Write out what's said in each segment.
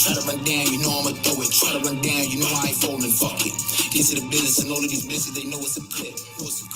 Try to run down, you know I'ma do it. Try to run down, you know I ain't falling, fuck it. Get to the business and all of these bitches, they know it's a clip.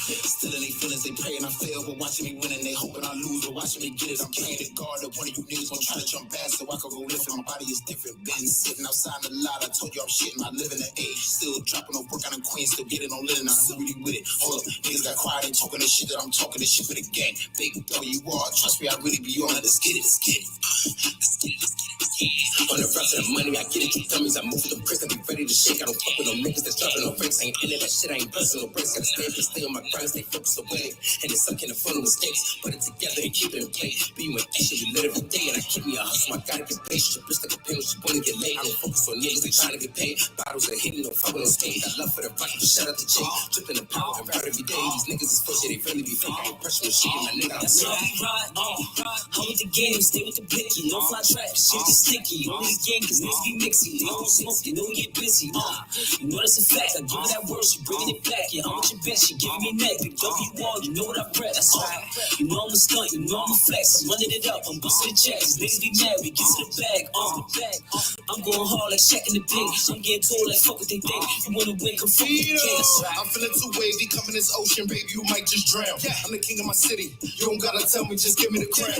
Still in their feelings, they pray and I fail. But watching me win and they hoping I lose. But watching me get it, I'm praying to God that one of you niggas gon' try to jump back so I can go lift it. My body is different. Been sitting outside the lot. I told you I'm shitting. I live in the A. Still dropping no work out in Queens. Still getting on living. I'm really with it. Hold up, niggas got quiet. They talking this shit that I'm talking. This shit for the gang. Big W are. Trust me, I really be on it. Let's get it. Let's get it. Let's get it. Let's get it. On the route to the money, I get it. You dummies, I move with the bricks. I be ready to shake. I don't fuck with no niggas that's dropping no breaks. I ain't into that shit. I ain't personal breaks. Gotta stay on my grind, stay focused away. And it's sucking the fun of mistakes. Put it together and keep it in play. Be with extra, we live every day. And I keep me a hustle. I gotta get paid. She bitch like a pen when she wanna get laid. I don't focus on niggas, they trying to get paid. Bottles are hitting, no fuck with no stage. I love for the rocket, but shout out to Jay. Dripping the power and route every day. These niggas is full shit, they really be fake. I ain't pressure with shit, my nigga. That's how we ride, I'm with the game, stay with the blicky. No fly trap, shit get sticky. Only gang, cause niggas be mixy. They don't smoke, you know we get busy. You know that's a fact. I give her that word, she bringing it back. Yeah, I'm with your bitch, she giving me neck. Big W wall, you know what I rap. That's right. You know I'm a stunt, you know I'm a flex. I'm running it up, I'm busting the checks. Niggas be mad, we get to the bag. I'm going hard like Shaq in the pink. I'm getting told like fuck what they think. You wanna win, come fuck with the king. I'm feeling too wavy, come in this ocean, baby, you might just drown. I'm the king of my city, you don't gotta tell me, just give me the crown.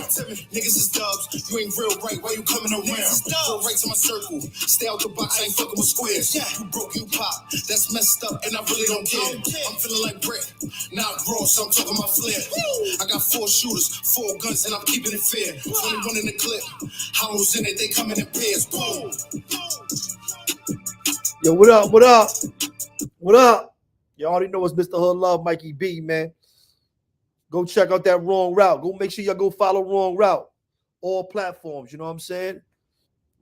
Niggas is dubs, you ain't real right, why you coming around? Go right to my circle, stay out the box, I ain't fucking with squares. You broke, you pop, that's messed up, and I really don't care. I'm feeling like Brett, not raw, so I'm talking my flair. I got 4 shooters, 4 guns, and I'm keeping it fair. 21 in the clip, hollows in it, they coming in pairs. Boom. Yo, what up? What up? What up? You already know it's Mr. Hood Love, Mikey B, man. Go check out that Wrong Route. Go make sure y'all go follow Wrong Route. All platforms, you know what I'm saying?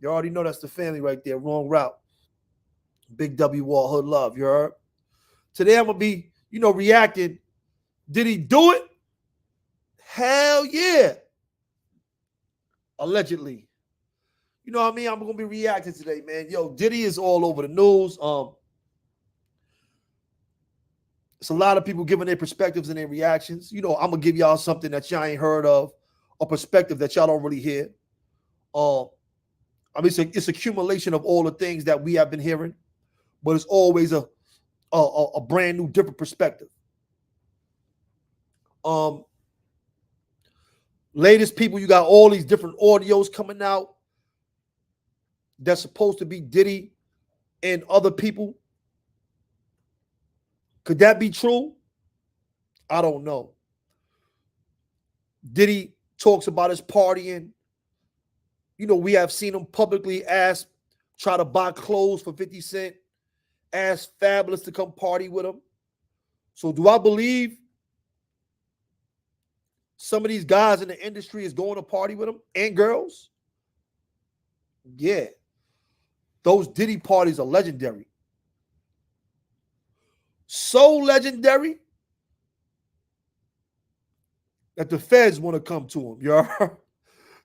You already know that's the family right there, Wrong Route. Big W Wall, Hood Love, you heard? Today I'm going to be, reacting. Did he do it? Hell yeah. Allegedly. You know what I mean? I'm going to be reacting today, man. Yo, Diddy is all over the news. It's a lot of people giving their perspectives and their reactions. I'm going to give y'all something that y'all ain't heard of, a perspective that y'all don't really hear. It's accumulation of all the things that we have been hearing, but it's always a brand new, different perspective. Latest people, you got all these different audios coming out that's supposed to be Diddy and other people. Could that be true? I don't know. Diddy talks about his partying. We have seen him publicly try to buy clothes for 50 Cent, ask Fabulous to come party with him. So do I believe some of these guys in the industry is going to party with him and girls? Yeah. Those Diddy parties are legendary. So legendary that the feds want to come to him. You heard?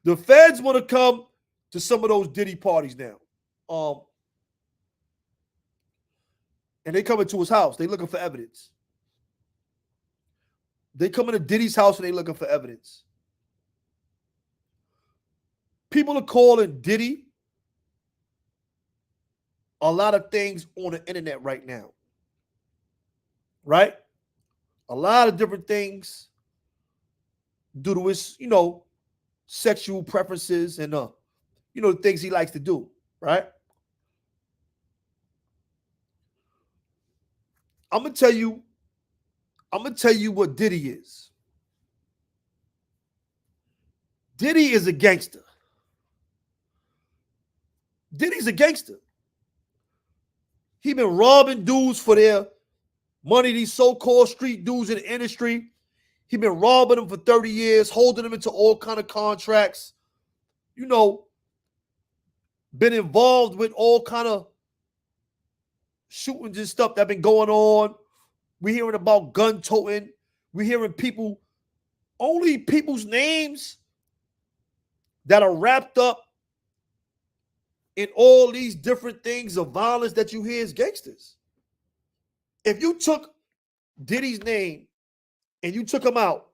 The feds want to come to some of those Diddy parties now. And they coming to his house. They looking for evidence. They coming to Diddy's house and they looking for evidence. People are calling Diddy a lot of things on the internet right now. Right? A lot of different things due to his, sexual preferences and, the things he likes to do. Right? I'm going to tell you what Diddy is. Diddy is a gangster. Diddy's a gangster. He been robbing dudes for their money, these so-called street dudes in the industry. He been robbing them for 30 years, holding them into all kind of contracts. Been involved with all kind of shootings and stuff that been going on. We're hearing about gun toting. We're hearing only people's names that are wrapped up in all these different things of violence that you hear as gangsters. If you took Diddy's name and you took him out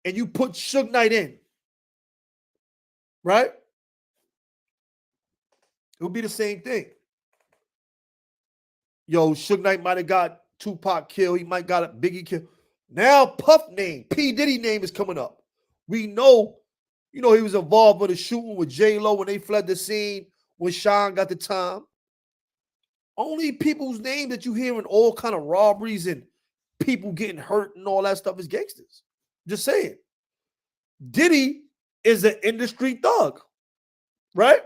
and you put Suge Knight in, right? It would be the same thing. Yo, Suge Knight might have got Tupac killed. He might got a Biggie killed. Now Puff name, P. Diddy name is coming up. We know, he was involved with a shooting with J-Lo when they fled the scene when Sean got the time. Only people's name that you hear in all kind of robberies and people getting hurt and all that stuff is gangsters. Just saying. Diddy is an industry thug, right?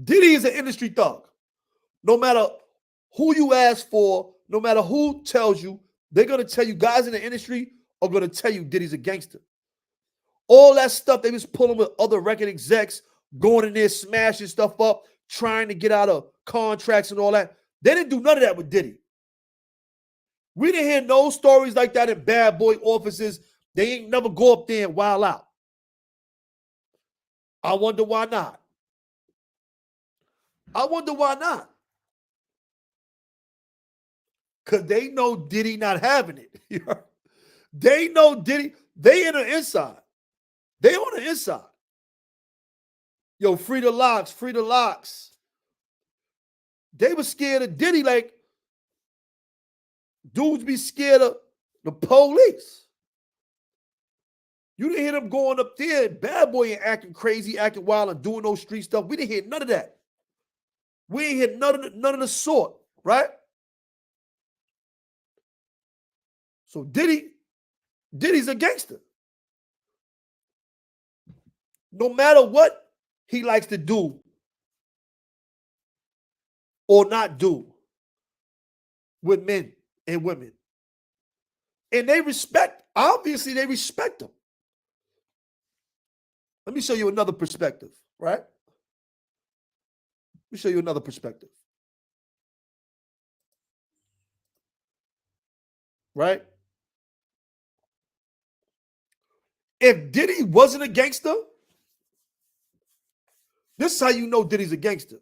Diddy is an industry thug. No matter who you ask for, no matter who tells you, they're going to tell you, guys in the industry are going to tell you Diddy's a gangster. All that stuff they was pulling with other record execs, going in there, smashing stuff up, trying to get out of contracts and all that. They didn't do none of that with Diddy. We didn't hear no stories like that in bad boy offices. They ain't never go up there and wild out. I wonder why not. Because they know Diddy not having it. They know Diddy. They in the inside. They on the inside. Yo, free the locks. They were scared of Diddy like dudes be scared of the police. You didn't hear them going up there and bad boy and acting crazy, acting wild, and doing those street stuff. We didn't hear none of that. We ain't hear none of the sort, right? So Diddy's a gangster. No matter what he likes to do or not do with men and women. And obviously they respect him. Let me show you another perspective, right? Let me show you another perspective. Right? If Diddy wasn't a gangster, this is how you know Diddy's a gangster.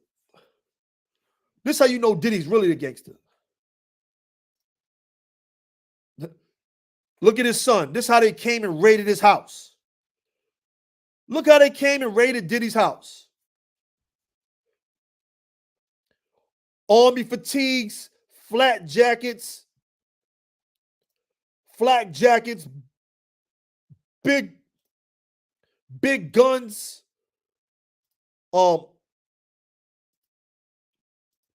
This is how you know Diddy's really a gangster. Look at his son. This is how they came and raided his house. Look how they came and raided Diddy's house. Army fatigues, flak jackets, big guns,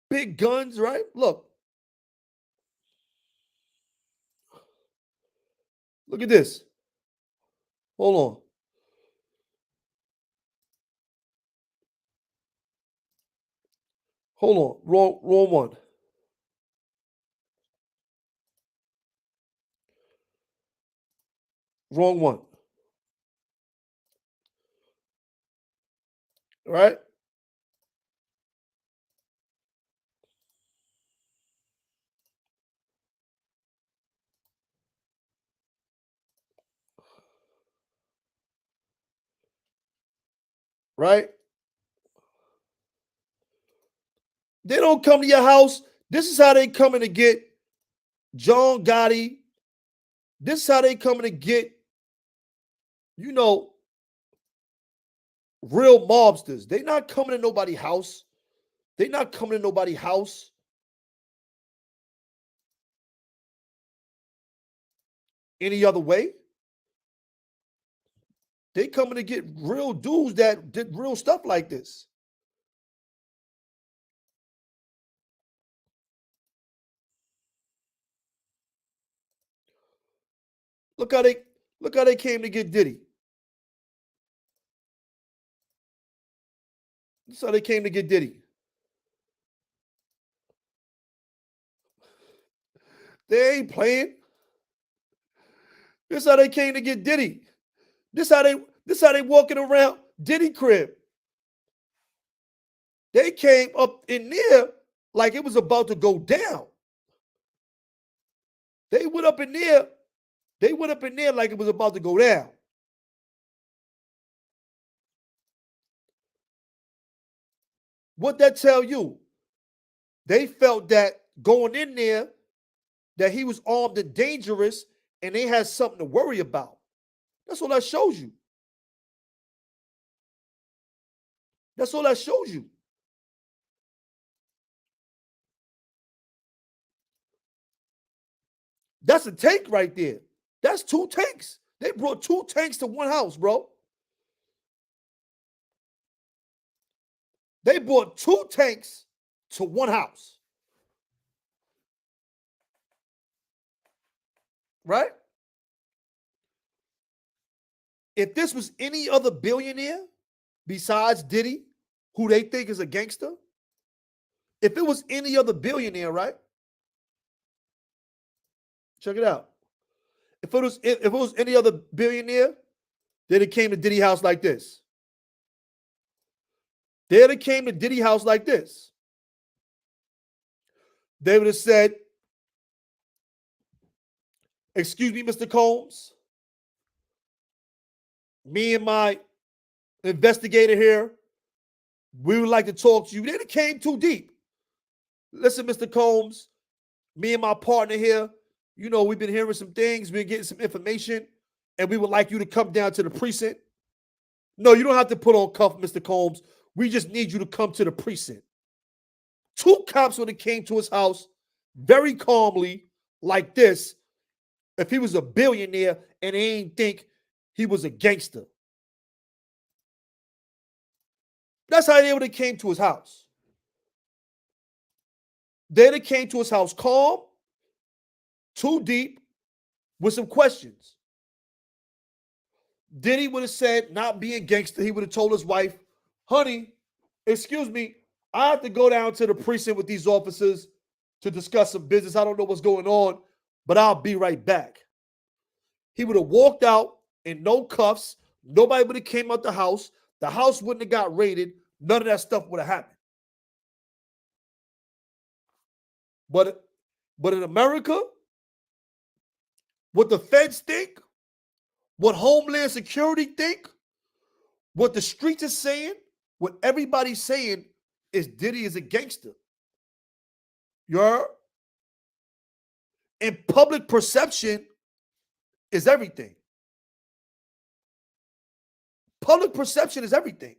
big guns, right? Look at this. Hold on. Wrong one. Wrong one. Right? Right? They don't come to your house. This is how they coming to get John Gotti. This is how they coming to get, real mobsters. They not coming to nobody's house. They not coming to nobody's house any other way. They coming to get real dudes that did real stuff like this. Look how they came to get Diddy. That's how they came to get Diddy. They ain't playing. This how they came to get Diddy. This how they walking around Diddy crib. They came up in there like it was about to go down. They went up in there like it was about to go down. What that tell you? They felt that going in there that he was armed and dangerous and they had something to worry about. That's what that shows you. That's all that shows you. That's a tank right there. That's 2 tanks. They brought 2 tanks to one house, bro. They brought 2 tanks to one house. Right? If this was any other billionaire besides Diddy, who they think is a gangster, if it was any other billionaire, right? Check it out. If it was any other billionaire, then it came to Diddy house like this. Then it came to Diddy house like this. They would have said, "Excuse me, Mr. Combs. Me and my investigator here, we would like to talk to you." Then it came too deep. "Listen, Mr. Combs, me and my partner here, you know, we've been hearing some things, we've been getting some information, and we would like you to come down to the precinct." "No, you don't have to put on cuff, Mr. Combs. We just need you to come to the precinct." 2 cops would have came to his house very calmly like this if he was a billionaire and they didn't think he was a gangster. That's how they would have came to his house. They came to his house calm, too deep, with some questions. Diddy would have said, not being gangster, he would have told his wife, "Honey, excuse me, I have to go down to the precinct with these officers to discuss some business. I don't know what's going on, but I'll be right back." He would have walked out in no cuffs. Nobody would have came out the house. The house wouldn't have got raided. None of that stuff would have happened. But in America, what the feds think, what Homeland Security think, what the streets are saying, what everybody's saying is Diddy is a gangster. You heard? And public perception is everything. Public perception is everything.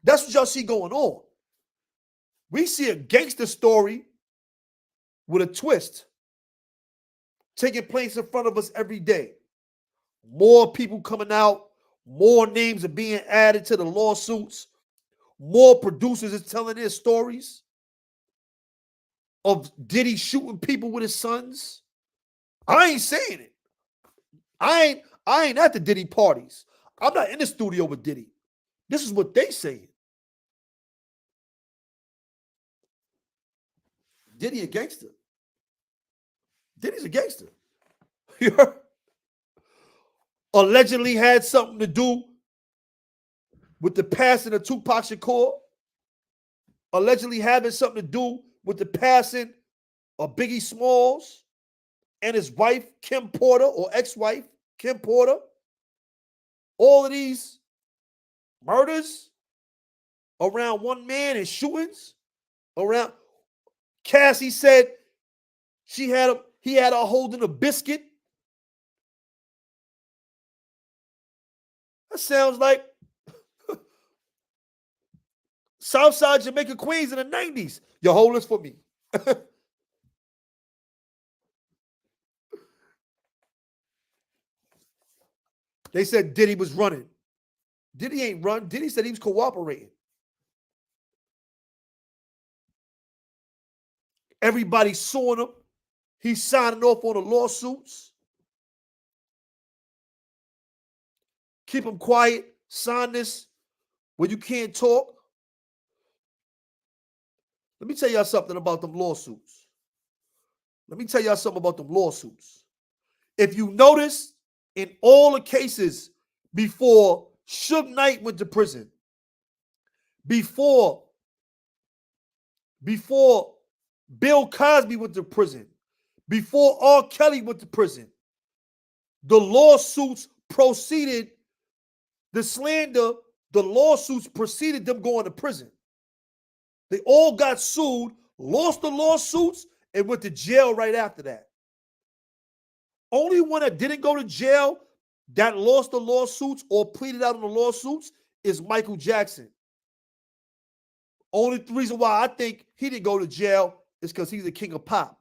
That's what y'all see going on. We see a gangster story with a twist taking place in front of us every day. More people coming out, more names are being added to the lawsuits, more producers is telling their stories of Diddy shooting people with his sons. I ain't saying it. I ain't at the Diddy parties. I'm not in the studio with Diddy. This is what they saying. Diddy a gangster. Diddy's a gangster. You heard? Allegedly had something to do with the passing of Tupac Shakur. Allegedly having something to do with the passing of Biggie Smalls and his wife, Kim Porter, or ex-wife, Kim Porter. All of these murders around one man and shootings around. Cassie said he had her holding a biscuit. That sounds like Southside Jamaica, Queens in the 90s. You hold this for me. They said Diddy was running. Diddy ain't run. Diddy said he was cooperating. Everybody's suing him. He's signing off on the lawsuits. Keep him quiet. Sign this when you can't talk. Let me tell y'all something about them lawsuits. If you notice, in all the cases before Suge Knight went to prison, before Bill Cosby went to prison, before R. Kelly went to prison, the lawsuits proceeded, the slander, the lawsuits preceded them going to prison. They all got sued, lost the lawsuits, and went to jail right after that. Only one that didn't go to jail, that lost the lawsuits or pleaded out on the lawsuits, is Michael Jackson. Only reason why I think he didn't go to jail is because he's the king of pop.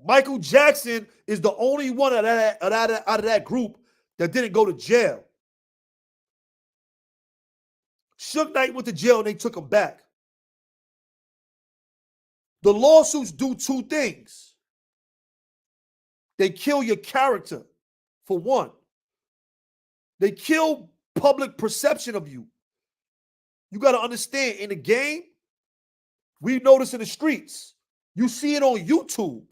Michael Jackson is the only one out of that group that didn't go to jail. Suge Knight went to jail and they took him back. The lawsuits do two things. They kill your character, for one. They kill public perception of you. You got to understand, in the game, we notice in the streets, you see it on YouTube.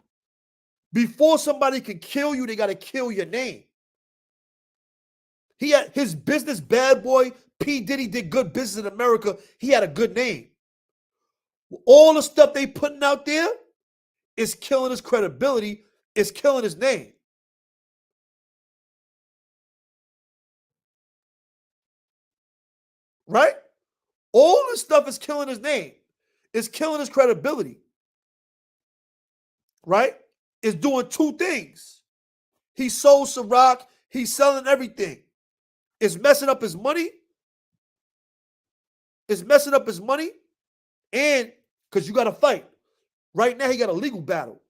Before somebody can kill you, they got to kill your name. He had his business, Bad Boy, P. Diddy did good business in America. He had a good name. All the stuff they putting out there is killing his credibility, is killing his name. Right? All this stuff is killing his name. It's killing his credibility. Right? It's doing two things. He sold Ciroc. He's selling everything. It's messing up his money. It's messing up his money. And because you got to fight. Right now, he got a legal battle.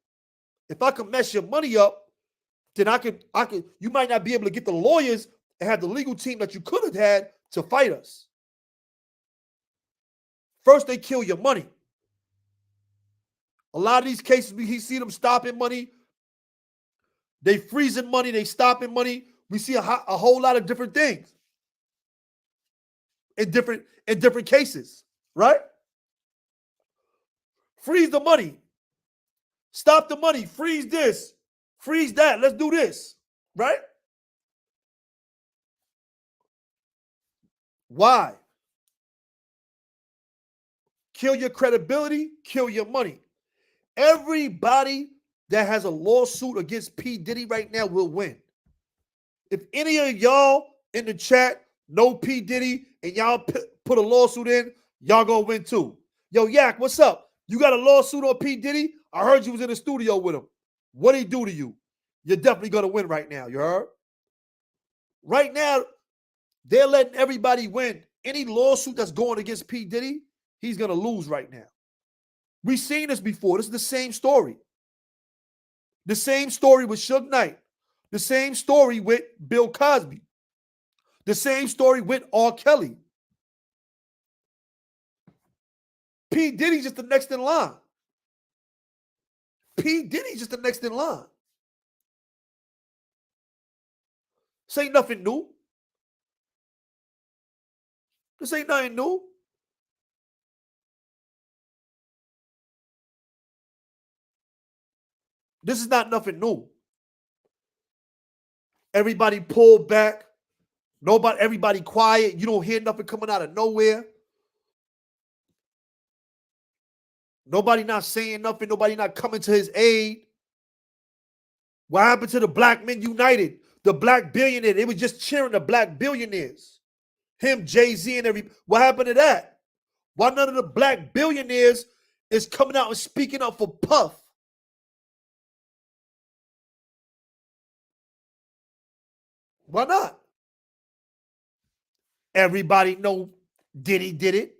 If I can mess your money up, then I could, you might not be able to get the lawyers and have the legal team that you could have had to fight us. First, they kill your money. A lot of these cases, we see them stopping money. They freezing money. They stopping money. We see a whole lot of different things in different cases, right? Freeze the money. Stop the money. Freeze this. Freeze that. Let's do this, right? Why? Kill your credibility, kill your money. Everybody that has a lawsuit against P. Diddy right now will win. If any of y'all in the chat know P. Diddy and y'all put a lawsuit in, y'all gonna win too. Yo, Yak, what's up? You got a lawsuit on P. Diddy? I heard you was in the studio with him. What'd he do to you? You're definitely gonna win right now, you heard? Right now, they're letting everybody win. Any lawsuit that's going against P. Diddy, he's gonna lose right now. We've seen this before. This is the same story. The same story with Suge Knight. The same story with Bill Cosby. The same story with R. Kelly. P. Diddy's just the next in line. P. Diddy's just the next in line. This ain't nothing new. This ain't nothing new. This is not nothing new. Everybody pulled back. Everybody quiet. You don't hear nothing coming out of nowhere. Nobody not saying nothing. Nobody not coming to his aid. What happened to the Black Men United? The black billionaire. They was just cheering the black billionaires. Him, Jay-Z, and everybody. What happened to that? Why none of the black billionaires is coming out and speaking up for Puff? Why not? Everybody know Diddy did it.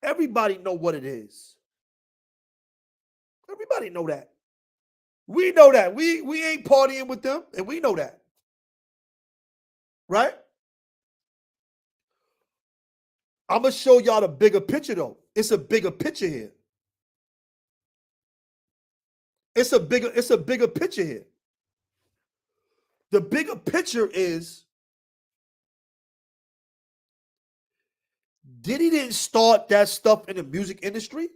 Everybody know what it is. Everybody know that. We know that. We ain't partying with them, and we know that. Right? I'm going to show y'all the bigger picture, though. It's a bigger picture here. It's a bigger picture here. The bigger picture is Diddy didn't start that stuff in the music industry.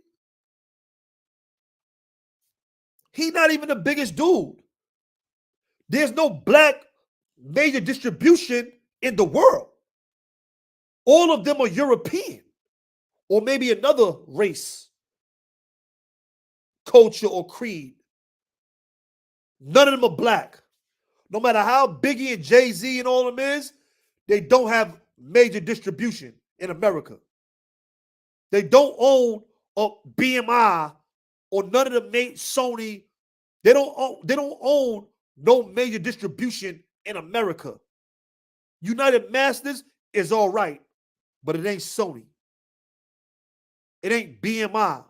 He's not even the biggest dude. There's no black major distribution in the world. All of them are European or maybe another race, culture, or creed. None of them are black. No matter how Biggie and Jay-Z and all of them is, they don't have major distribution in America. They don't own a BMI or none of the Sony. They don't own no major distribution in America. United Masters is all right, but it ain't Sony. It ain't BMI.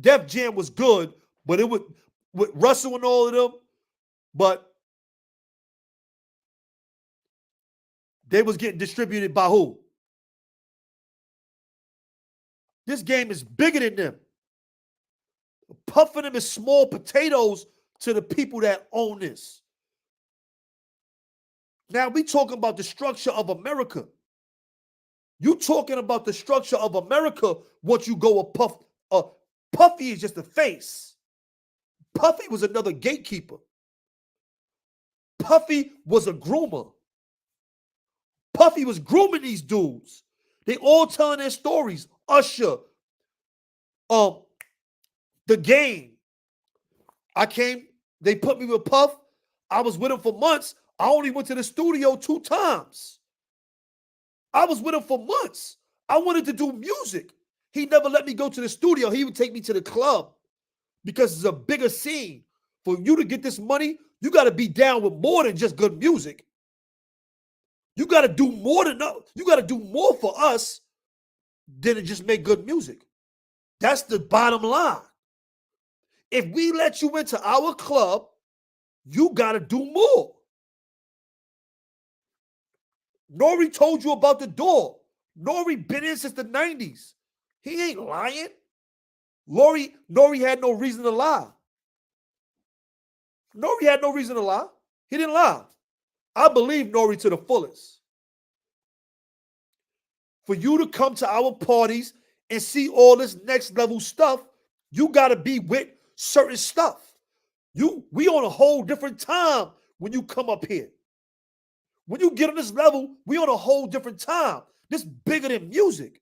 Def Jam was good, but it would with Russell and all of them, but they was getting distributed by who? This game is bigger than them. Puffing them is small potatoes to the people that own this. Now we talking about the structure of America. You talking about the structure of America, what you go a Puff. Puffy is just a face. Puffy was another gatekeeper. Puffy was a groomer. Puffy was grooming these dudes. They all telling their stories. Usher, The Game. They put me with Puff. I was with him for months. I only went to the studio 2 times. I was with him for months. I wanted to do music. He never let me go to the studio. He would take me to the club because it's a bigger scene. For you to get this money, you got to be down with more than just good music. You got to do more than us. You got to do more for us than to just make good music. That's the bottom line. If we let you into our club, you got to do more. Nori told you about the door. Nori been in since the 90s. He ain't lying. Nori had no reason to lie. Nori had no reason to lie. He didn't lie. I believe Nori to the fullest. For you to come to our parties and see all this next level stuff, you got to be with certain stuff. We on a whole different time when you come up here. When you get on this level, we on a whole different time. This bigger than music.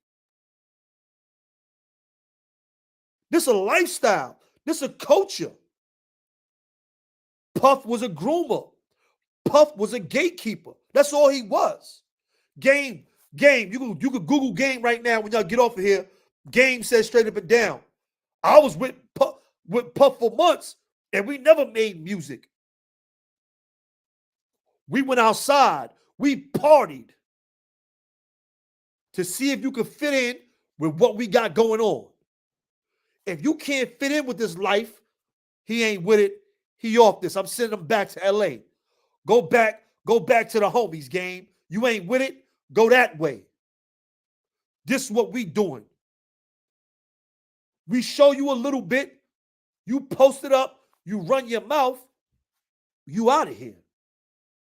This a lifestyle. This a culture. Puff was a groomer. Puff was a gatekeeper. That's all he was. Game. You could Google Game right now when y'all get off of here. Game says straight up and down. I was with Puff for months, and we never made music. We went outside. We partied to see if you could fit in with what we got going on. If you can't fit in with this life, he ain't with it. He off this. I'm sending him back to LA. Go back to the homies, Game. You ain't with it, go that way. This is what we doing. We show you a little bit. You post it up. You run your mouth. You out of here.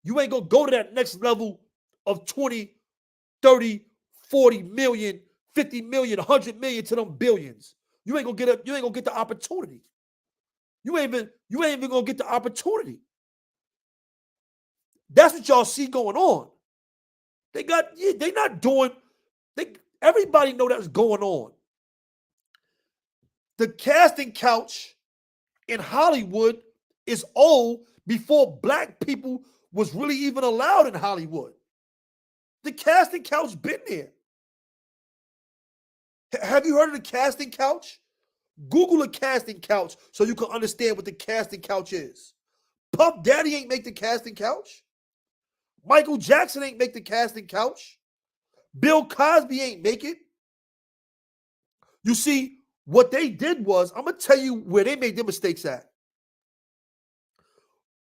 You ain't going to go to that next level of 20, 30, 40 million, 50 million, 100 million to them billions. You ain't going to get the opportunity. You ain't even going to get the opportunity. That's what y'all see going on. Everybody know that's going on. The casting couch in Hollywood is old before black people was really even allowed in Hollywood. The casting couch been there. Have you heard of the casting couch? Google a casting couch so you can understand what the casting couch is. Puff Daddy ain't make the casting couch. Michael Jackson ain't make the casting couch. Bill Cosby ain't make it. You see, what they did was, I'm going to tell you where they made their mistakes at.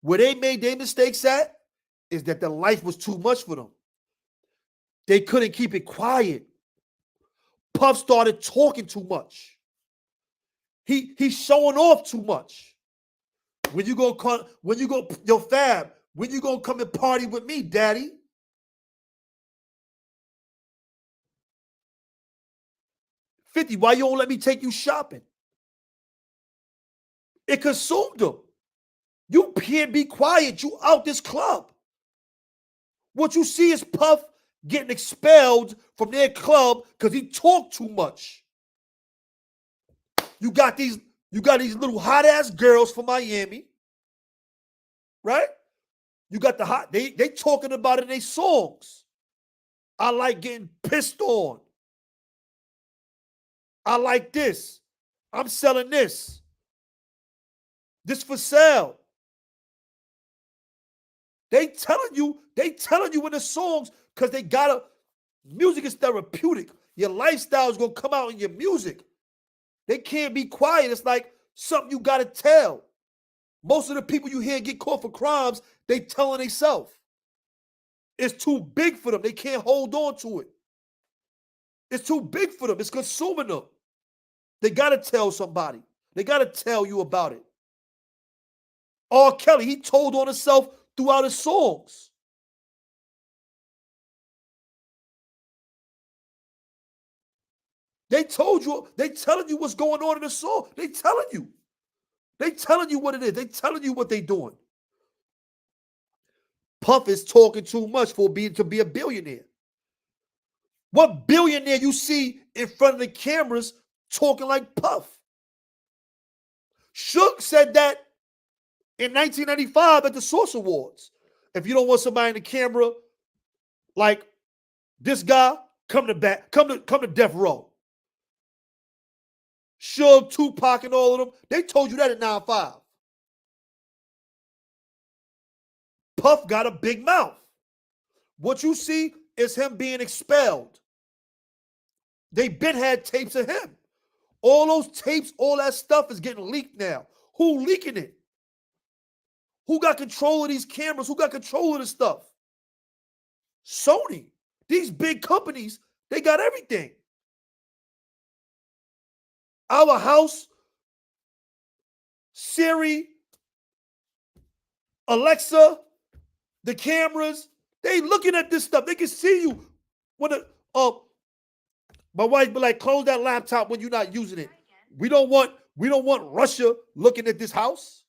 Where they made their mistakes at is that the life was too much for them. They couldn't keep it quiet. Puff started talking too much. He's showing off too much. When you go, yo, Fab, when you gonna come and party with me, Daddy? $50, why you don't let me take you shopping? It consumed them. You can't be quiet. You out this club. What you see is Puff getting expelled from their club because he talked too much. You got these little hot ass girls from Miami, right? You got they talking about it in their songs. I like getting pissed on. I like this. I'm selling this. This for sale. They telling you in the songs because they gotta. Music is therapeutic. Your lifestyle is gonna come out in your music. They can't be quiet. It's like something you gotta tell. Most of the people you hear get caught for crimes, they telling themselves. It's too big for them. They can't hold on to it. It's too big for them. It's consuming them. They gotta tell somebody. They gotta tell you about it. R. Kelly, he told on himself throughout his songs. They told you, they telling you what's going on in the song. They telling you. They telling you what it is. They telling you what they doing. Puff is talking too much to be a billionaire. What billionaire you see in front of the cameras talking like Puff? Shook said that in 1995 at the Source Awards. If you don't want somebody in the camera like this guy, come to Death Row. Suge, Tupac, and all of them, they told you that at 9-5. Puff got a big mouth. What you see is him being expelled. They been had tapes of him. All those tapes, all that stuff is getting leaked now. Who leaking it? Who got control of these cameras? Who got control of this stuff? Sony. These big companies, they got everything. Our house, Siri, Alexa, the cameras, they looking at this stuff. They can see you. When my wife be like, close that laptop when you're not using it. We don't want Russia looking at this house.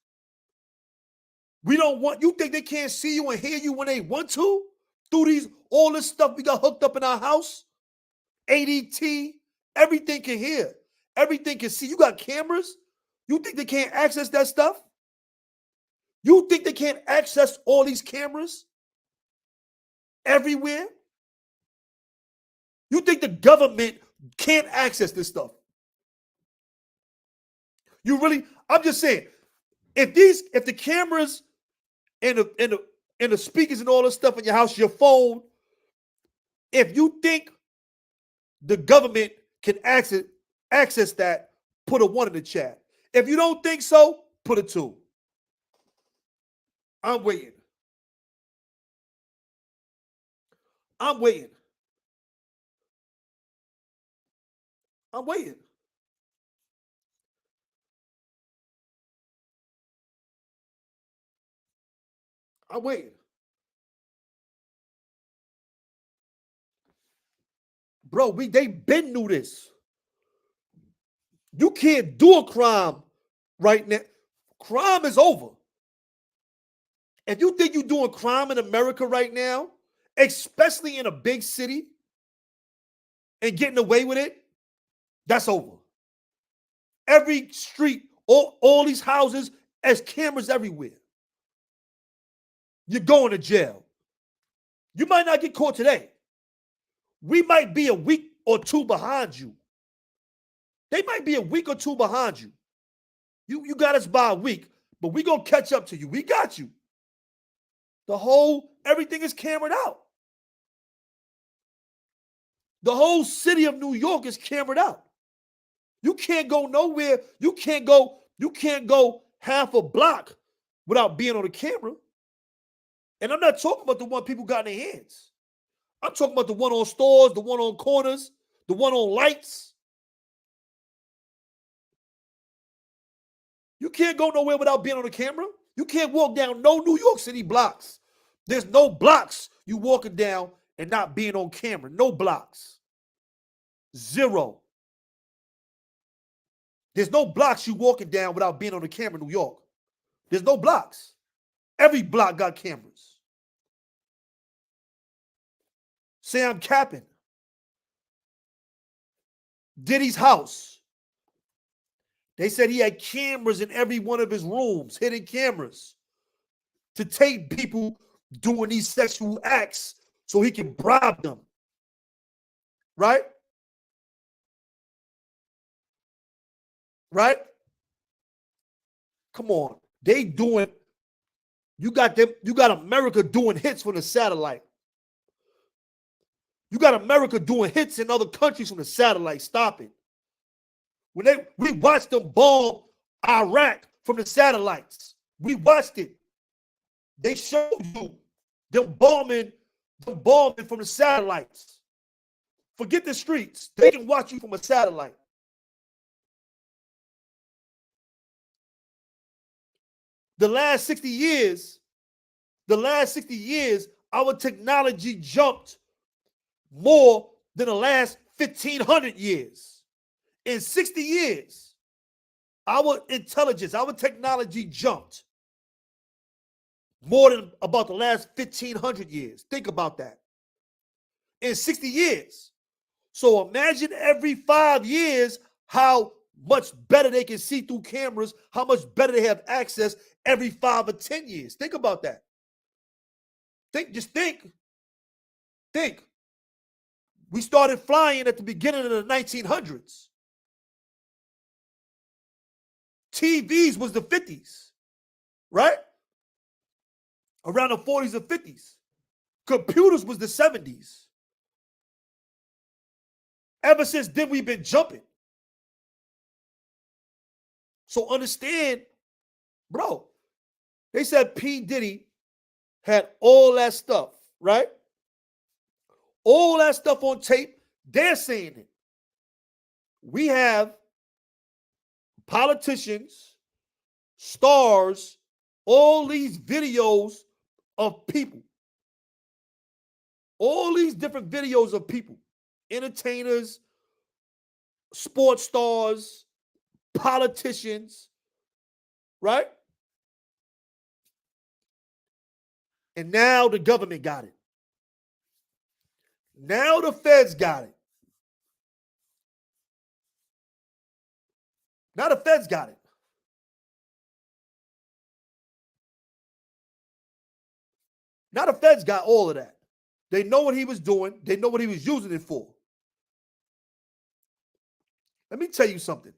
You think they can't see you and hear you when they want to? Through all this stuff we got hooked up in our house? ADT, everything can hear. Everything can see. You got cameras? You think they can't access that stuff? You think they can't access all these cameras? Everywhere? You think the government can't access this stuff? I'm just saying, if the cameras and the speakers and all this stuff in your house, your phone, if you think the government can access that, put a 1 in the chat. If you don't think so, put a 2. I'm waiting. I'm waiting. I'm waiting. I'm waiting. Bro, they been knew this. You can't do a crime right now. Crime is over. If you think you're doing crime in America right now, especially in a big city, and getting away with it, that's over. Every street, all these houses, there's cameras everywhere. You're going to jail. You might not get caught today. We might be a week or 2 behind you. They might be a week or 2 behind you. You got us by a week, but we gonna catch up to you. We got you. Everything is cameraed out. The whole city of New York is cameraed out. You can't go nowhere. You can't go half a block without being on the camera. And I'm not talking about the one people got in their hands. I'm talking about the one on stores, the one on corners, the one on lights. You can't go nowhere without being on the camera. You can't walk down no New York City blocks. There's no blocks you walking down and not being on camera. No blocks. 0. There's no blocks you walking down without being on the camera in New York. There's no blocks. Every block got cameras. Say I'm capping. Diddy's house. They said he had cameras in every one of his rooms, hidden cameras, to tape people doing these sexual acts so he can bribe them. Right? Right? Come on. They doing You got them. You got America doing hits from the satellite. You got America doing hits in other countries from the satellite. Stop it. We watched them bomb Iraq from the satellites. We watched it. They showed you them bombing from the satellites. Forget the streets. They can watch you from a satellite. The last 60 years, our technology jumped more than the last 1,500 years. In 60 years, our intelligence, our technology jumped more than about the last 1,500 years. Think about that. In 60 years. So imagine every 5 years how much better they can see through cameras, how much better they have access every 5 or 10 years. Think about that. Think. We started flying at the beginning of the 1900s. TVs was the 50s, right? Around the 40s or 50s. Computers was the 70s. Ever since then, we've been jumping. So understand, bro, they said P. Diddy had all that stuff, right? All that stuff on tape. They're saying it. We have politicians, stars, all these videos of people. All these different videos of people. Entertainers, sports stars, politicians, right? And now the government got it. Now the feds got it. Now the feds got it. Now the feds got all of that. They know what he was doing. They know what he was using it for. Let me tell you something.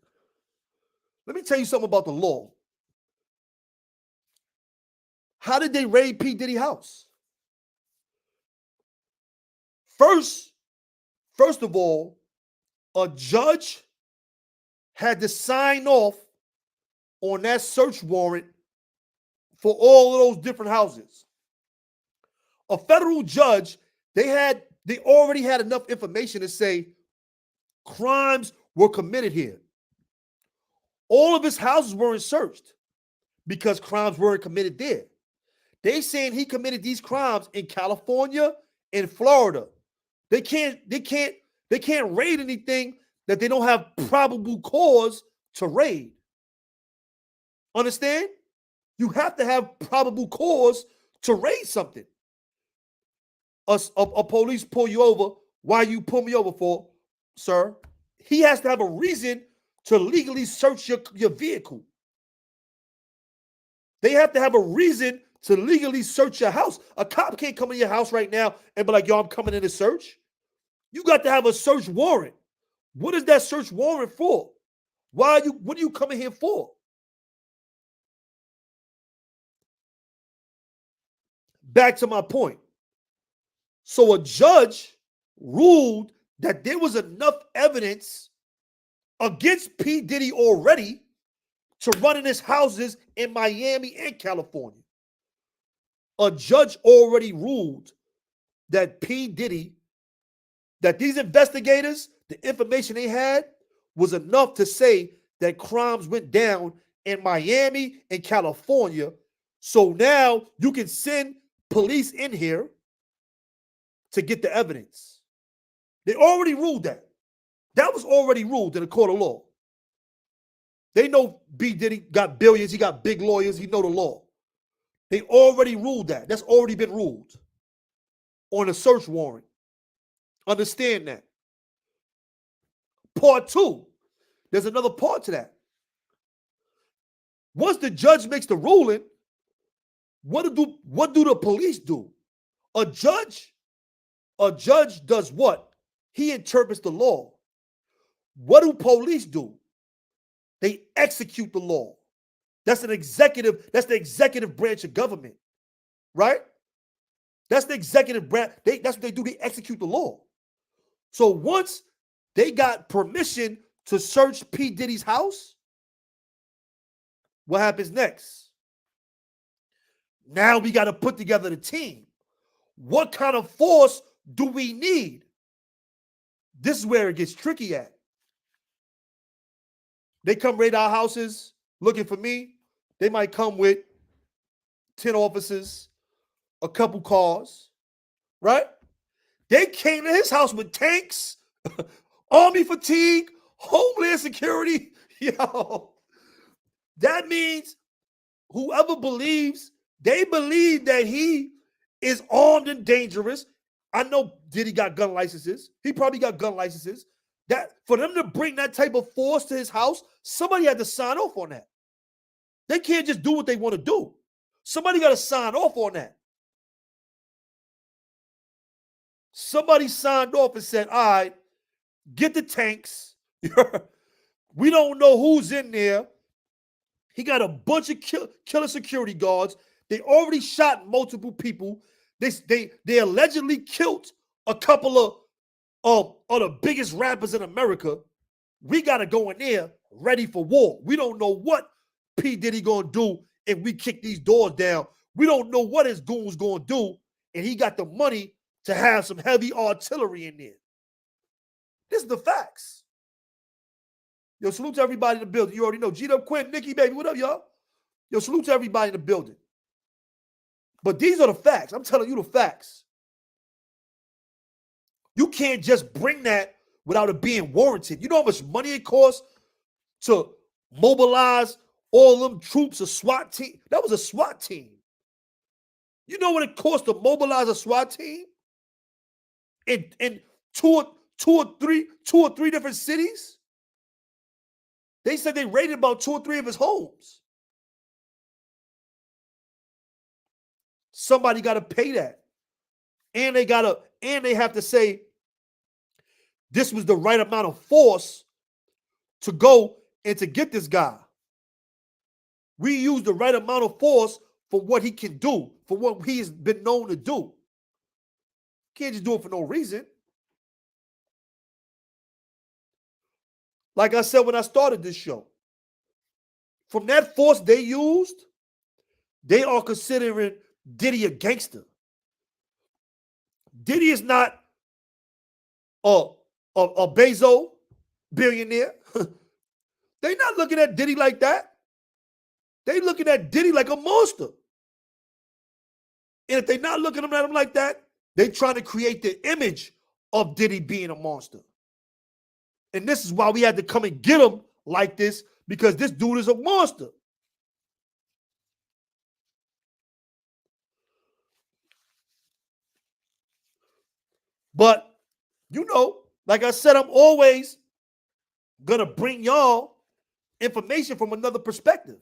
Let me tell you something about the law. How did they raid P. Diddy's house? First of all, a judge had to sign off on that search warrant for all of those different houses. A federal judge, they already had enough information to say crimes were committed here. All of his houses weren't searched because crimes weren't committed there. They saying he committed these crimes in California and Florida. They can't raid anything that they don't have probable cause to raid. Understand? You have to have probable cause to raid something. A police pull you over. Why you pull me over for, sir? He has to have a reason to legally search your vehicle. They have to have a reason to legally search your house. A cop can't come in your house right now and be like, yo, I'm coming in to search. You got to have a search warrant. What is that search warrant for? What are you coming here for? Back to my point. So a judge ruled that there was enough evidence against P. Diddy already to run in his houses in Miami and California. A judge already ruled that P. Diddy, that these investigators, the information they had was enough to say that crimes went down in Miami and California. So now you can send police in here to get the evidence. They already ruled that. That was already ruled in a court of law. They know B. Diddy got billions. He got big lawyers. He know the law. They already ruled that. That's already been ruled on a search warrant. Understand that. Part two, there's another part to that. Once the judge makes the ruling, what do the police do? A judge does what? He interprets the law. What do police do? They execute the law. That's the executive branch of government. right? That's the executive branch. That's what they do. They execute the law. So once they got permission to search P. Diddy's house, what happens next? Now we got to put together the team. What kind of force do we need? This is where it gets tricky at. They come raid our houses looking for me. They might come with 10 officers, a couple cars, right? They came to his house with tanks, army fatigue, homeland security. Yo, that means whoever believes, they believe that he is armed and dangerous. I know Diddy got gun licenses. He probably got gun licenses. That for them to bring that type of force to his house, somebody had to sign off on that. They can't just do what they want to do. Somebody got to sign off on that. Somebody signed off and said, all right, get the tanks. We don't know who's in there. He got a bunch of killer security guards. They already shot multiple people. They allegedly killed a couple of the biggest rappers in America. We got to go in there ready for war. We don't know what P. Diddy going to do if we kick these doors down. We don't know what his goons going to do. And he got the money to have some heavy artillery in there. This is the facts. Yo, salute to everybody in the building. You already know. G-Dub Quinn, Nikki, baby. What up, y'all? Yo, salute to everybody in the building. But these are the facts. I'm telling you the facts. You can't just bring that without it being warranted. You know how much money it costs to mobilize all them troops, a SWAT team? That was a SWAT team. You know what it costs to mobilize a SWAT team in two or three different cities? They said they raided about 2 or 3 of his homes. Somebody got to pay that. And they have to say this was the right amount of force to go and to get this guy. We use the right amount of force for what he can do, for what he's been known to do. Can't just do it for no reason. Like I said when I started this show, from that force they used, they are considering Diddy a gangster. Diddy is not a Bezos billionaire. They're not looking at Diddy like that. They looking at Diddy like a monster. And if they're not looking at him like that, they trying to create the image of Diddy being a monster. And this is why we had to come and get him like this, because this dude is a monster. But, you know, like I said, I'm always going to bring y'all information from another perspective.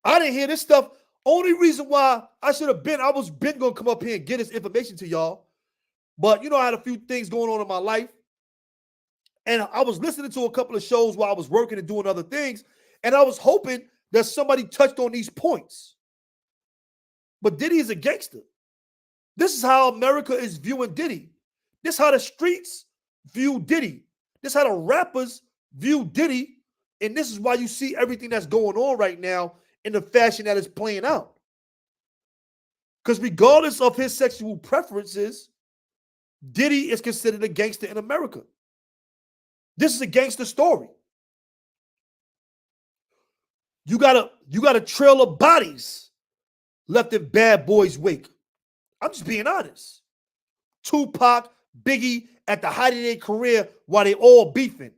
I didn't hear this stuff. Only reason why I was been going to come up here and get this information to y'all. But, you know, I had a few things going on in my life. And I was listening to a couple of shows while I was working and doing other things. And I was hoping that somebody touched on these points. But Diddy is a gangster. This is how America is viewing Diddy. This is how the streets view Diddy. This is how the rappers view Diddy. And this is why you see everything that's going on right now in the fashion that is playing out. Because regardless of his sexual preferences, Diddy is considered a gangster in America. This is a gangster story. You got a trail of bodies left in Bad Boy's wake. I'm just being honest. Tupac, Biggie, at the height of their career while they all beefing.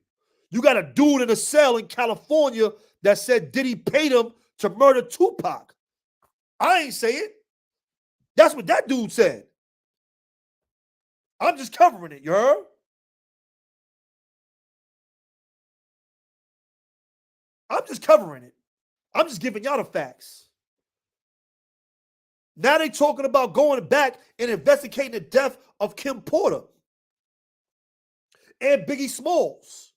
You got a dude in a cell in California that said Diddy paid him to murder Tupac. I ain't say it. That's what that dude said. I'm just covering it, you heard? I'm just covering it. I'm just giving y'all the facts. Now they talking about going back and investigating the death of Kim Porter and Biggie Smalls.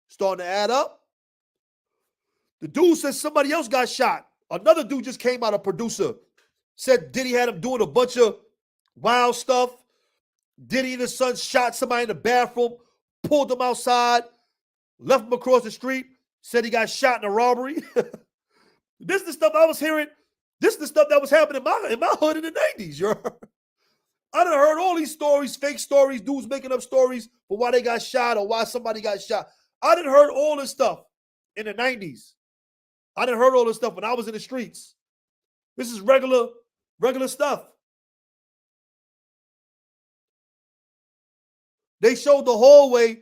Starting to add up. The dude said somebody else got shot. Another dude just came out, a producer, said Diddy had him doing a bunch of wild stuff. Diddy and his son shot somebody in the bathroom, pulled them outside, left him across the street, said he got shot in a robbery. This is the stuff I was hearing. This is the stuff that was happening in my hood in the 90s, yo. I done heard all these stories, fake stories, dudes making up stories for why they got shot or why somebody got shot. I done heard all this stuff in the 90s. I done heard all this stuff when I was in the streets. This is regular stuff. They showed the hallway.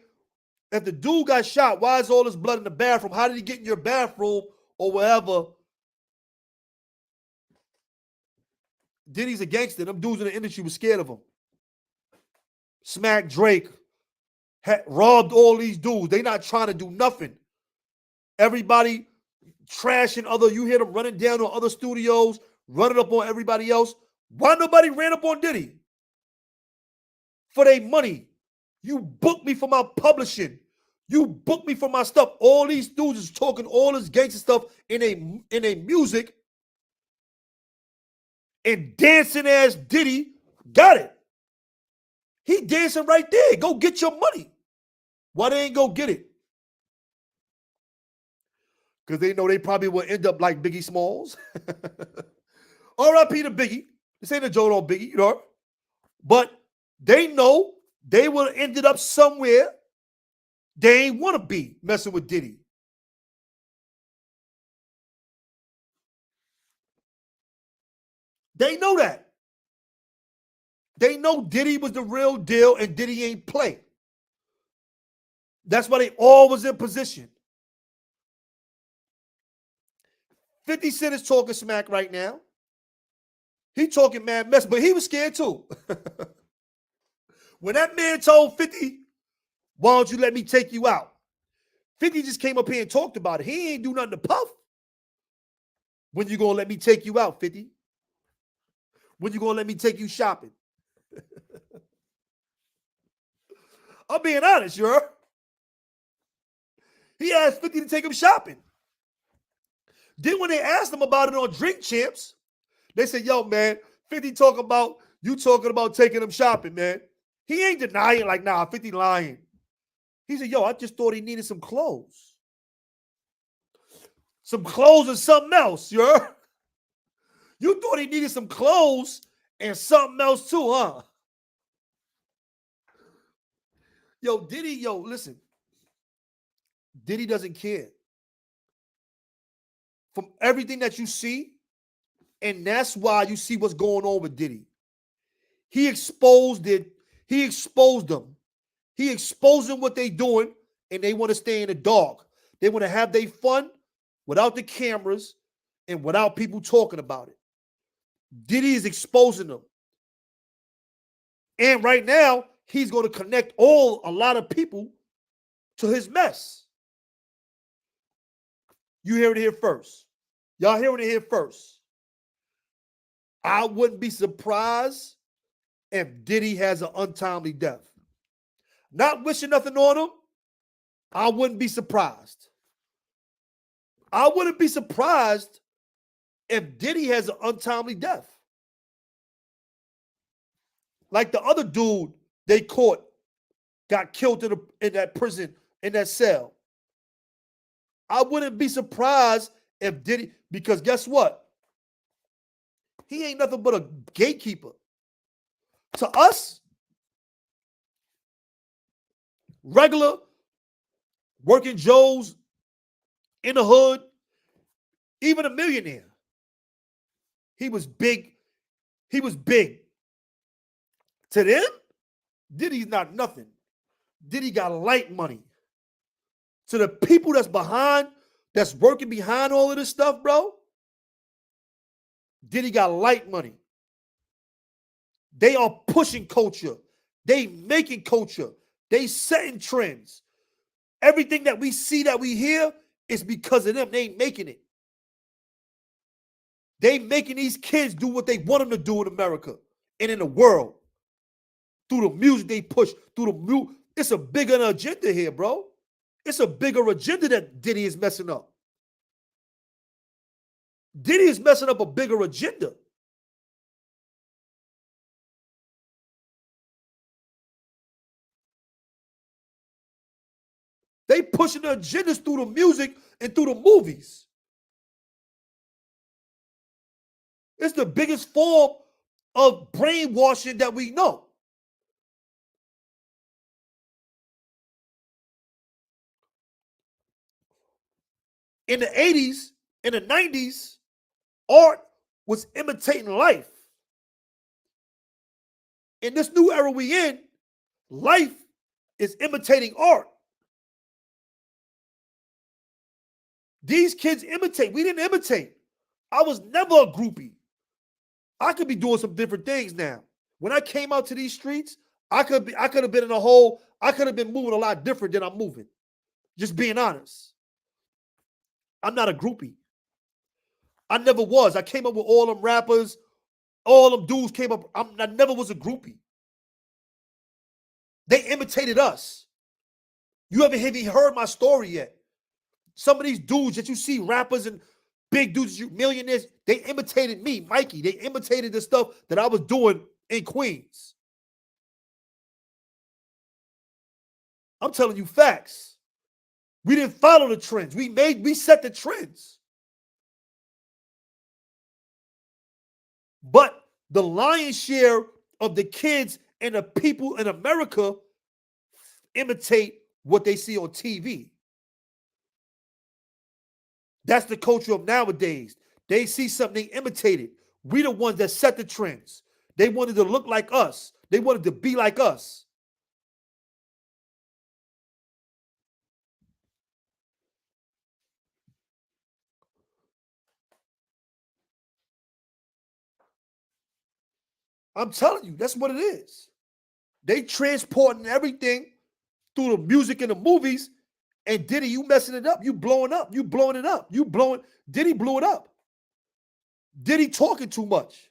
If the dude got shot, why is all this blood in the bathroom? How did he get in your bathroom or wherever? Diddy's a gangster. Them dudes in the industry were scared of him. Smack Drake, robbed all these dudes. They not trying to do nothing. Everybody trashing other. You hear them running down on other studios, running up on everybody else. Why nobody ran up on Diddy? For their money. You booked me for my publishing. You booked me for my stuff. All these dudes is talking all this gangster stuff in a music. And dancing ass Diddy got it. He dancing right there. Go get your money. Why they ain't go get it? Because they know they probably will end up like Biggie Smalls. R.I.P. to Biggie. This ain't a joke on Biggie, you know. But they know they would have ended up somewhere they ain't want to be messing with Diddy. They know that. They know Diddy was the real deal and Diddy ain't play. That's why they all was in position. 50 Cent is talking smack right now. He talking mad mess, but he was scared too. When that man told 50, why don't you let me take you out? 50 just came up here and talked about it. He ain't do nothing to Puff. When you gonna let me take you out, 50? When you gonna let me take you shopping? I'm being honest, you heard? He asked 50 to take him shopping. Then when they asked him about it on Drink Champs, they said, yo, man, 50 talking about taking him shopping, man. He ain't denying like, nah, 50 lying. He said, yo, I just thought he needed some clothes. Some clothes and something else, you heard? You thought he needed some clothes and something else too, huh? Yo, Diddy, listen. Diddy doesn't care. From everything that you see, and that's why you see what's going on with Diddy. He exposed it. He exposed them. He exposing what they doing, and they want to stay in the dark. They want to have their fun without the cameras and without people talking about it. Diddy is exposing them. And right now, he's going to connect a lot of people to his mess. You hear it here first. Y'all hearing it here first. I wouldn't be surprised if Diddy has an untimely death. Not wishing nothing on him, I wouldn't be surprised. I wouldn't be surprised if Diddy has an untimely death. Like the other dude they caught got killed in that prison, in that cell. I wouldn't be surprised if Diddy, because guess what? He ain't nothing but a gatekeeper. To us, regular working Joes in the hood, even a millionaire, he was big. He was big. To them, Diddy's not nothing. Diddy got light money. To the people that's working behind all of this stuff, bro, Diddy got light money. They are pushing culture. They making culture. They setting trends. Everything that we see, that we hear, is because of them. They ain't making it. They making these kids do what they want them to do in America and in the world. Through the music they push, through the music. It's a bigger agenda here, bro. It's a bigger agenda that Diddy is messing up. Diddy is messing up a bigger agenda. They pushing the agendas through the music and through the movies. It's the biggest form of brainwashing that we know. In the 80s, in the 90s, art was imitating life. In this new era we in, life is imitating art. These kids imitate. We didn't imitate. I was never a groupie. I could be doing some different things now. When I came out to these streets, I could have been in a hole. I could have been moving a lot different than I'm moving. Just being honest. I'm not a groupie. I never was. I came up with all them rappers. All them dudes came up. I never was a groupie. They imitated us. You haven't even heard my story yet. Some of these dudes that you see, rappers and big dudes, millionaires, they imitated me, Mikey. They imitated the stuff that I was doing in Queens. I'm telling you facts. We didn't follow the trends. We set the trends. But the lion's share of the kids and the people in America imitate what they see on TV. That's the culture of nowadays. They see something, they imitate it. We the ones that set the trends. They wanted to look like us. They wanted to be like us. I'm telling you, that's what it is. They transporting everything through the music and the movies. And Diddy, you messing it up. You blowing up. You blowing it up. Diddy blew it up. Diddy talking too much.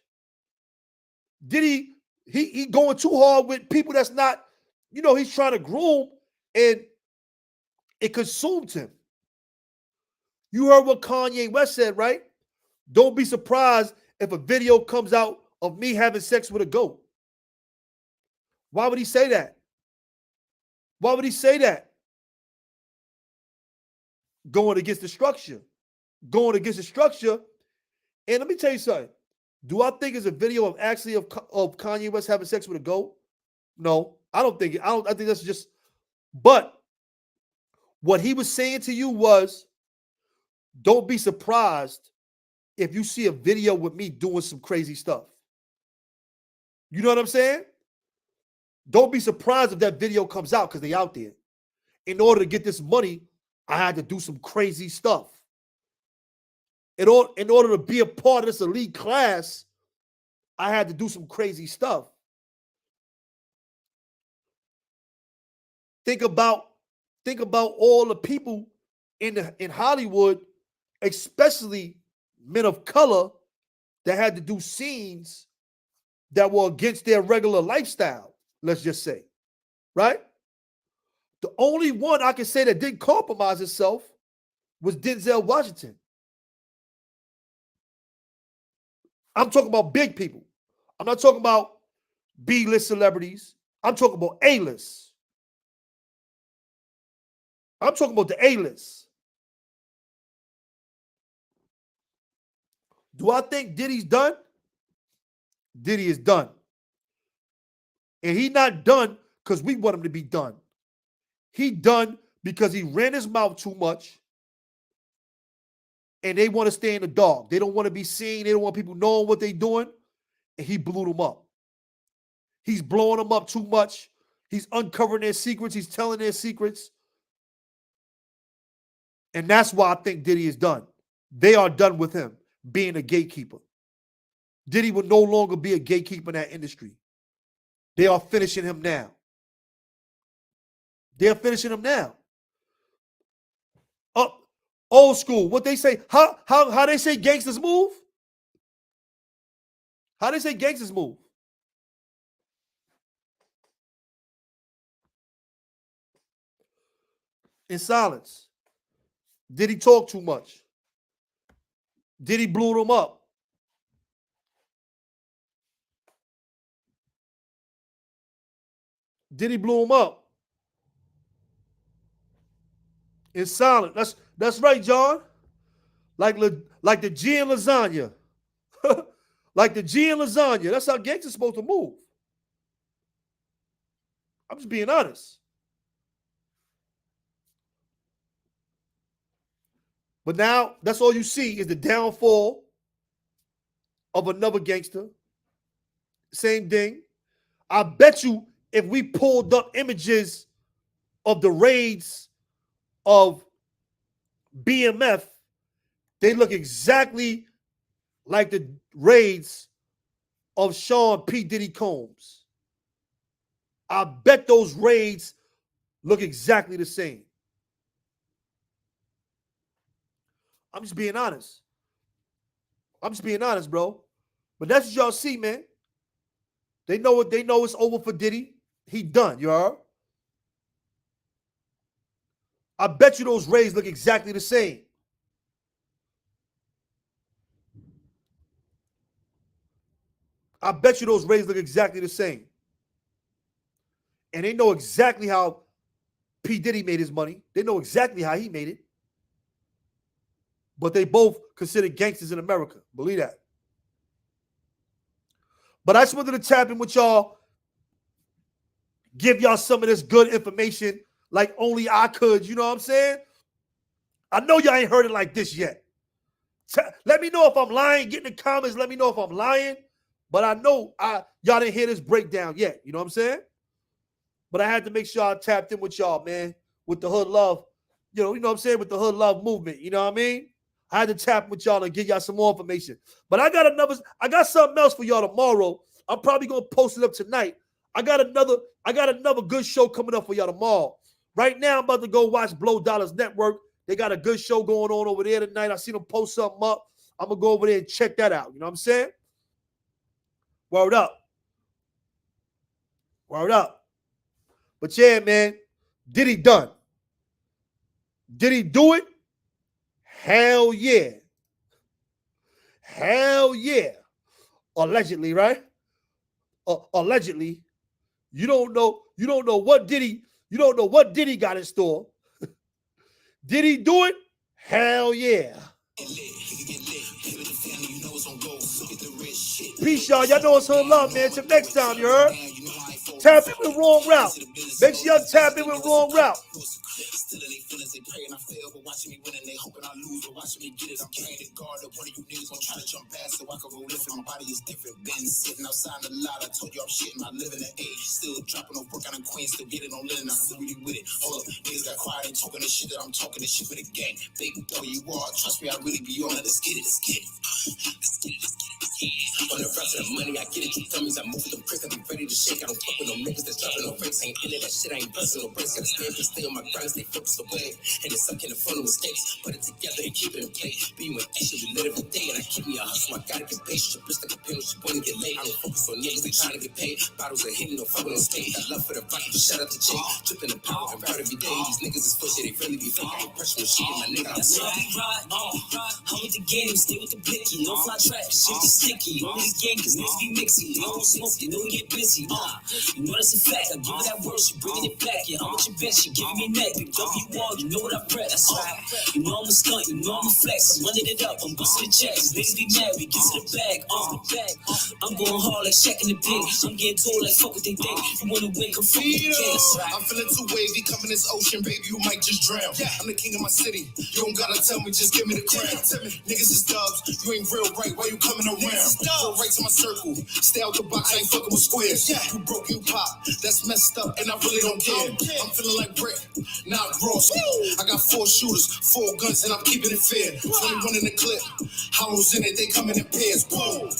Diddy, he going too hard with people that's not, he's trying to groom, and it consumed him. You heard what Kanye West said, right? Don't be surprised if a video comes out of me having sex with a goat. Why would he say that? Why would he say that? Going against the structure. Going against the structure. And let me tell you something. Do I think it's a video of Kanye West having sex with a goat? No, I don't think it. I think that's just. But what he was saying to you was, don't be surprised if you see a video with me doing some crazy stuff. You know what I'm saying? Don't be surprised if that video comes out, because they out there. In order to get this money, I had to do some crazy stuff. In order to be a part of this elite class, I had to do some crazy stuff. Think about all the people in Hollywood, especially men of color, that had to do scenes that were against their regular lifestyle, let's just say, right? The only one I can say that didn't compromise itself was Denzel Washington. I'm talking about big people. I'm not talking about B-list celebrities. I'm talking about A-list. I'm talking about the A-list. Do I think Diddy's done? Diddy is done. And he not done because we want him to be done. He done because he ran his mouth too much, and they want to stay in the dark. They don't want to be seen. They don't want people knowing what they're doing, and he blew them up. He's blowing them up too much. He's uncovering their secrets. He's telling their secrets. And that's why I think Diddy is done. They are done with him being a gatekeeper. Diddy will no longer be a gatekeeper in that industry. They are finishing him now. They're finishing him now. Old school. What they say? How they say gangsters move? How they say gangsters move? In silence. Did he talk too much? Diddy blew them up. Diddy blew them up. In silent. That's right, John. Like the G in lasagna. Like the G in lasagna. That's how gangsters supposed to move. I'm just being honest. But now that's all you see is the downfall of another gangster. Same thing. I bet you if we pulled up images of the raids of BMF, they look exactly like the raids of Sean P. Diddy Combs. I bet those raids look exactly the same. I'm just being honest. I'm just being honest, bro. But that's what y'all see, man. They know what they know. It's over for Diddy. He done, you heard? I bet you those raids look exactly the same. I bet you those raids look exactly the same. And they know exactly how P. Diddy made his money. They know exactly how he made it. But they both considered gangsters in America. Believe that. But I just wanted to tap in with y'all, give y'all some of this good information like only I could. You know what I'm saying? I know y'all ain't heard it like this yet. Let me know if I'm lying. Get in the comments. Let me know if I'm lying. But I know y'all didn't hear this breakdown yet. You know what I'm saying? But I had to make sure I tapped in with y'all, man, with the hood love. You know what I'm saying? With the hood love movement. You know what I mean? I had to tap with y'all and give y'all some more information. But I got something else for y'all tomorrow. I'm probably gonna post it up tonight. I got another good show coming up for y'all tomorrow. Right now, I'm about to go watch Blow Dollars Network. They got a good show going on over there tonight. I seen them post something up. I'm gonna go over there and check that out. You know what I'm saying? Word up. Word up. But yeah, man, Diddy done. Did he do it? Hell yeah. Hell yeah. Allegedly, right? Allegedly. You don't know what Diddy got in store. Did he do it? Hell yeah. Peace, y'all. Y'all know it's her love, man. Till next time, you heard? Tap in with Wrong Route. Make sure y'all tap in with Wrong Route. Still in their feelings, they pray and I fail, but watching me win and they hoping I lose, but watching me get it. I'm carrying the guard up. One of you niggas gonna try to jump past so I can roll different. My body is different. Been sitting outside the lot. I told you I'm shitting. I live in the age. Still dropping no work out in Queens, still getting on linen. I'm really with it. Hold up, niggas got quiet and talking this shit that I'm talking. This shit for the gang. Big boy, you are. Trust me, I really be on it. Let's get it. Let's get it. Let's get it. Let's get it. On the rest of the money, I get it. You dummies, I move with them pricks. I be ready to shake. I don't fuck with no niggas that's dropping no breaks. Ain't into that shit. I ain't busting no breaks. Gotta stay on my grind, stay focused away. And it's sucking the front of mistakes. Put it together and keep it in play. Being with action, we live every day. And I keep me a hustle. I gotta get paid. She blister like a pin when she wanna get laid. I don't focus on niggas, they trying to get paid. Bottles are hitting, no fucking on stage. I love for the rocket, but shout out to Jay. Dripping the power and proud every day. These niggas is pushing, they really be fake. I ain't pressure when shit in my nigga. That's why I ride. I'm with the game, stay with the blicky. No fly track, shit is sticky. Only the game, cause niggas be mixy. They don't smoke, they know we get busy. You know that's a fact. I give her that word, she bringing it back. Yeah, I'm with your bitch, she giving me neck. Big W all, you know what I prep. That's right. You know I'm a stunt, you know I'm a flex. I'm running it up, I'm busting the checks. Niggas be mad, we get to the bag. I'm going hard like Shaq in the pig. I'm getting told like fuck what they think. You wanna win, come fuck with the kids. I'm feeling too wavy, coming this ocean, baby, you might just drown. I'm the king of my city. You don't gotta tell me, just give me the crown. Niggas is dubs, you ain't real right. Why you coming around? Go right to my circle. Stay out the box, I ain't fucking with squares. You broke, you pop. That's messed up, and I really don't care. I'm feeling like Brick, not Ross. I got 4 shooters, 4 guns, and I'm keeping it fair. 21 in the clip. Hollows in it, they coming in pairs. Boom.